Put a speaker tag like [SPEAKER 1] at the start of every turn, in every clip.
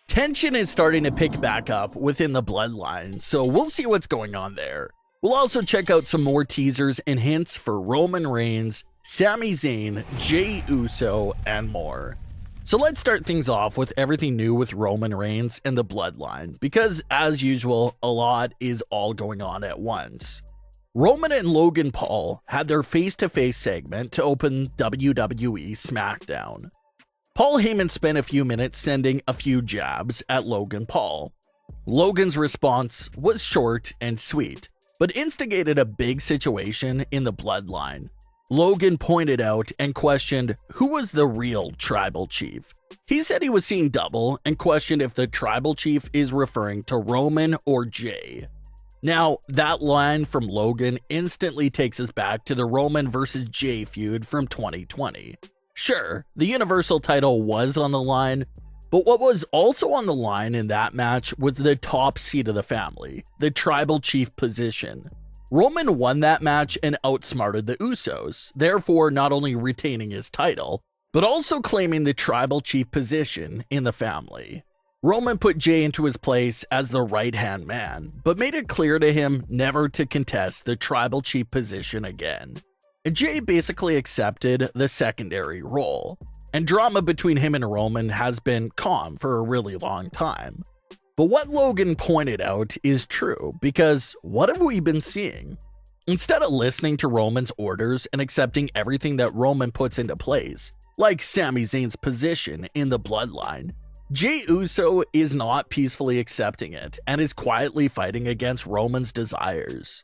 [SPEAKER 1] Tension is starting to pick back up within the Bloodline, so we'll see what's going on there. We'll also check out some more teasers and hints for Roman Reigns, Sami Zayn, Jey Uso, and more. So let's start things off with everything new with Roman Reigns and the Bloodline, because as usual, a lot is all going on at once. Roman and Logan Paul had their face-to-face segment to open WWE Smackdown. Paul Heyman spent a few minutes sending a few jabs at Logan Paul. Logan's response was short and sweet, but instigated a big situation in the Bloodline. Logan pointed out and questioned who was the real tribal chief. He said he was seeing double and questioned if the tribal chief is referring to Roman or Jey. Now, that line from Logan instantly takes us back to the Roman versus Jey feud from 2020. Sure, the Universal title was on the line, but what was also on the line in that match was the top seat of the family, the tribal chief position. Roman won that match and outsmarted the Usos, therefore not only retaining his title, but also claiming the tribal chief position in the family. Roman put Jey into his place as the right-hand man, but made it clear to him never to contest the tribal chief position again. And Jey basically accepted the secondary role, and drama between him and Roman has been calm for a really long time. But what Logan pointed out is true, because what have we been seeing? Instead of listening to Roman's orders and accepting everything that Roman puts into place, like Sami Zayn's position in the Bloodline, Jey Uso is not peacefully accepting it and is quietly fighting against Roman's desires.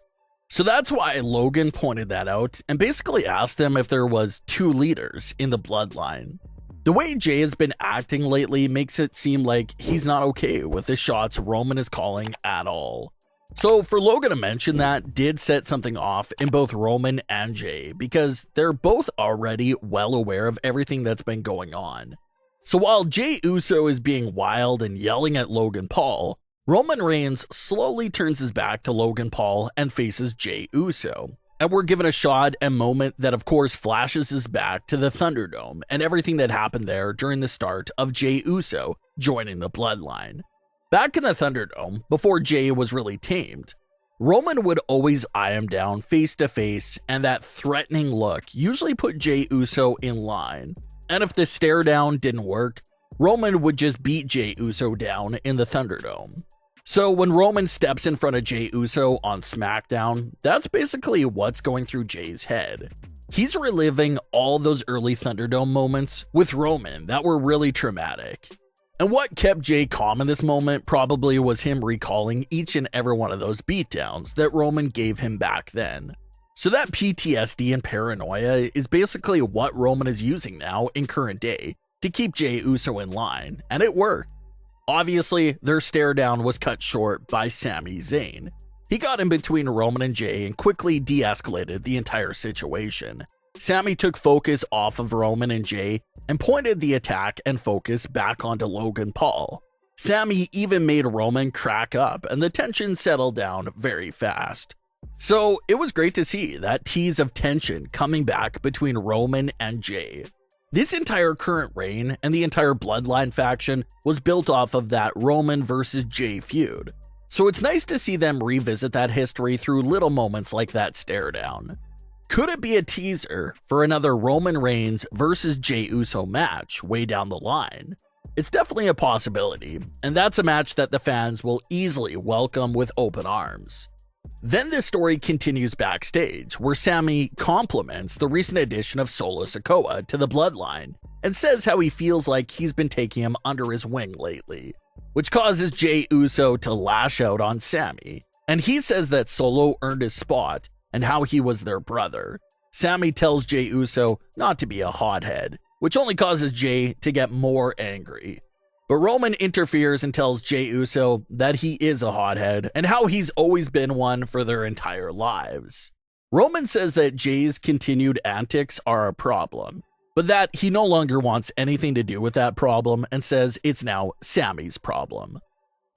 [SPEAKER 1] So that's why Logan pointed that out and basically asked them if there was two leaders in the Bloodline. The way Jey has been acting lately makes it seem like he's not okay with the shots Roman is calling at all. So for Logan to mention that did set something off in both Roman and Jey, because they're both already well aware of everything that's been going on. So while Jey Uso is being wild and yelling at Logan Paul, Roman Reigns slowly turns his back to Logan Paul and faces Jey Uso. And we're given a shot and moment that of course flashes us back to the Thunderdome and everything that happened there during the start of Jey Uso joining the Bloodline. Back in the Thunderdome, before Jey was really tamed, Roman would always eye him down face to face, and that threatening look usually put Jey Uso in line. And if the stare down didn't work, Roman would just beat Jey Uso down in the Thunderdome. So when Roman steps in front of Jey Uso on SmackDown, that's basically what's going through Jey's head. He's reliving all those early Thunderdome moments with Roman that were really traumatic. And what kept Jey calm in this moment probably was him recalling each and every one of those beatdowns that Roman gave him back then. So that PTSD and paranoia is basically what Roman is using now in current day to keep Jey Uso in line, and it worked. Obviously, their stare down was cut short by Sami Zayn. He got in between Roman and Jey and quickly de-escalated the entire situation. Sami took focus off of Roman and Jey and pointed the attack and focus back onto Logan Paul. Sami even made Roman crack up and the tension settled down very fast. So it was great to see that tease of tension coming back between Roman and Jey. This entire current reign and the entire Bloodline faction was built off of that Roman versus Jey feud. So it's nice to see them revisit that history through little moments like that stare down. Could it be a teaser for another Roman Reigns versus Jey Uso match way down the line? It's definitely a possibility, and that's a match that the fans will easily welcome with open arms. Then the story continues backstage, where Sami compliments the recent addition of Solo Sikoa to the Bloodline, and says how he feels like he's been taking him under his wing lately, which causes Jey Uso to lash out on Sami, and he says that Solo earned his spot and how he was their brother. Sami tells Jey Uso not to be a hothead, which only causes Jey to get more angry. But Roman interferes and tells Jey Uso that he is a hothead and how he's always been one for their entire lives. Roman says that Jey's continued antics are a problem, but that he no longer wants anything to do with that problem and says it's now Sami's problem.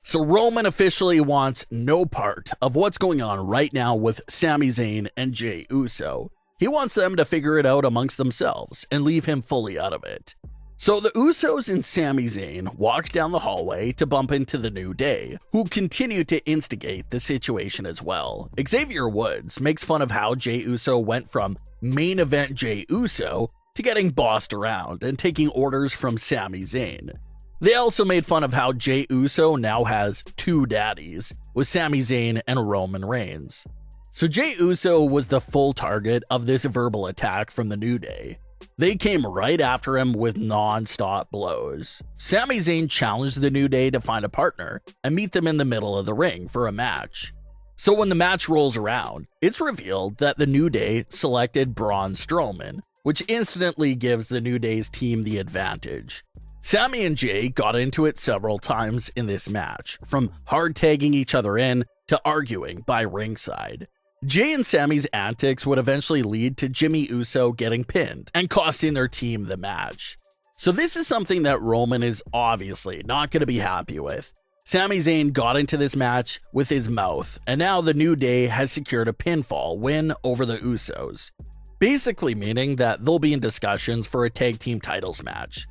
[SPEAKER 1] So Roman officially wants no part of what's going on right now with Sami Zayn and Jey Uso. He wants them to figure it out amongst themselves and leave him fully out of it. So the Usos and Sami Zayn walk down the hallway to bump into the New Day, who continue to instigate the situation as well. Xavier Woods makes fun of how Jey Uso went from main event Jey Uso to getting bossed around and taking orders from Sami Zayn. They also made fun of how Jey Uso now has two daddies, with Sami Zayn and Roman Reigns. So Jey Uso was the full target of this verbal attack from the New Day. They came right after him with non-stop blows. Sami Zayn challenged the New Day to find a partner and meet them in the middle of the ring for a match. So when the match rolls around, it's revealed that the New Day selected Braun Strowman, which instantly gives the New Day's team the advantage. Sami and Jey got into it several times in this match, from hard tagging each other in to arguing by ringside. Jey and Sami's antics would eventually lead to Jimmy Uso getting pinned and costing their team the match. So this is something that Roman is obviously not going to be happy with. Sami Zayn got into this match with his mouth, and now the New Day has secured a pinfall win over the Usos, basically meaning that they'll be in discussions for a tag team titles match.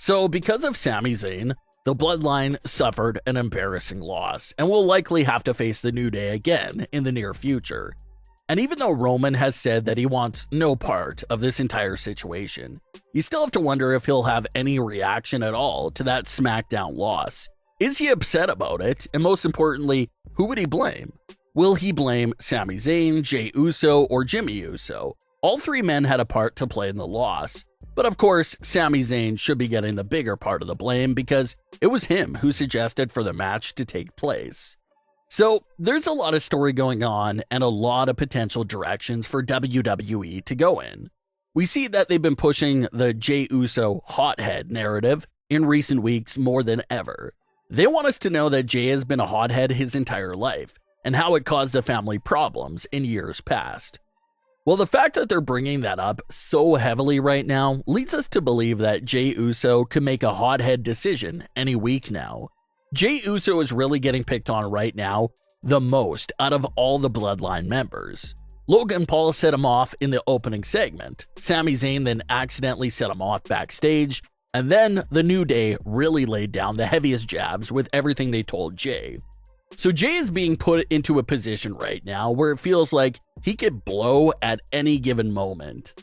[SPEAKER 1] So because of Sami Zayn, the Bloodline suffered an embarrassing loss and will likely have to face the New Day again in the near future. And even though Roman has said that he wants no part of this entire situation, you still have to wonder if he'll have any reaction at all to that Smackdown loss. Is he upset about it? And most importantly, who would he blame? Will he blame Sami Zayn, Jey Uso, or Jimmy Uso? All three men had a part to play in the loss. But of course, Sami Zayn should be getting the bigger part of the blame because it was him who suggested for the match to take place. So there's a lot of story going on and a lot of potential directions for WWE to go in. We see that they've been pushing the Jey Uso hothead narrative in recent weeks more than ever. They want us to know that Jey has been a hothead his entire life and how it caused the family problems in years past. Well, the fact that they're bringing that up so heavily right now leads us to believe that Jey Uso could make a hothead decision any week now. Jey Uso is really getting picked on right now the most out of all the Bloodline members. Logan Paul set him off in the opening segment. Sami Zayn then accidentally set him off backstage, and then the New Day really laid down the heaviest jabs with everything they told Jey. So Jey is being put into a position right now where it feels like he could blow at any given moment.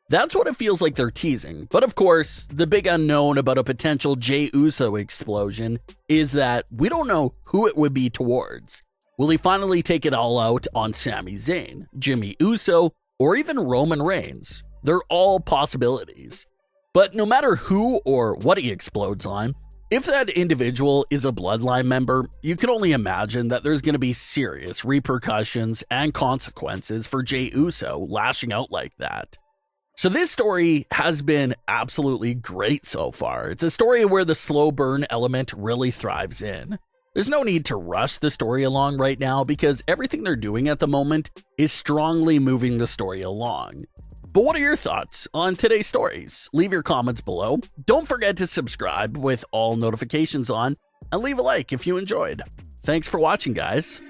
[SPEAKER 1] That's what it feels like they're teasing. But of course, the big unknown about a potential Jey Uso explosion is that we don't know who it would be towards. Will he finally take it all out on Sami Zayn, Jimmy Uso, or even Roman Reigns? They're all possibilities. But no matter who or what he explodes on, if that individual is a Bloodline member, you can only imagine that there's going to be serious repercussions and consequences for Jey Uso lashing out like that. So this story has been absolutely great so far. It's a story where the slow burn element really thrives in. There's no need to rush the story along right now because everything they're doing at the moment is strongly moving the story along. But what are your thoughts on today's stories? Leave your comments below. Don't forget to subscribe with all notifications on and leave a like if you enjoyed. Thanks for watching, guys.